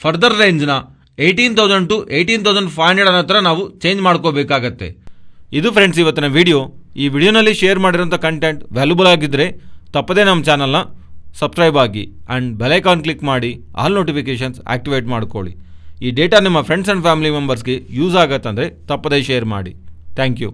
ಫರ್ದರ್ ರೇಂಜ್ನ 18,000 to 18,500 ಅನ್ನೋ ಥರ ನಾವು ಚೇಂಜ್ ಮಾಡ್ಕೋಬೇಕಾಗತ್ತೆ. ಇದು ಫ್ರೆಂಡ್ಸ್ ಇವತ್ತಿನ ವಿಡಿಯೋ. ಈ ವಿಡಿಯೋನಲ್ಲಿ ಶೇರ್ ಮಾಡಿರೋಂಥ ಕಂಟೆಂಟ್ ವ್ಯಾಲ್ಯೂಬಲ್ ಆಗಿದ್ದರೆ ತಪ್ಪದೇ ನಮ್ಮ ಚಾನಲ್ನ ಸಬ್ಸ್ಕ್ರೈಬ್ ಆಗಿ ಆ್ಯಂಡ್ ಬೆಲೈಕಾನ್ ಕ್ಲಿಕ್ ಮಾಡಿ ಆಲ್ ನೋಟಿಫಿಕೇಷನ್ಸ್ ಆಕ್ಟಿವೇಟ್ ಮಾಡ್ಕೊಳ್ಳಿ. ಈ ಡೇಟಾ ನಿಮ್ಮ ಫ್ರೆಂಡ್ಸ್ ಆ್ಯಂಡ್ ಫ್ಯಾಮಿಲಿ ಮೆಂಬರ್ಸ್ಗೆ ಯೂಸ್ ಆಗತ್ತಂದರೆ ತಪ್ಪದೇ ಶೇರ್ ಮಾಡಿ. Thank you.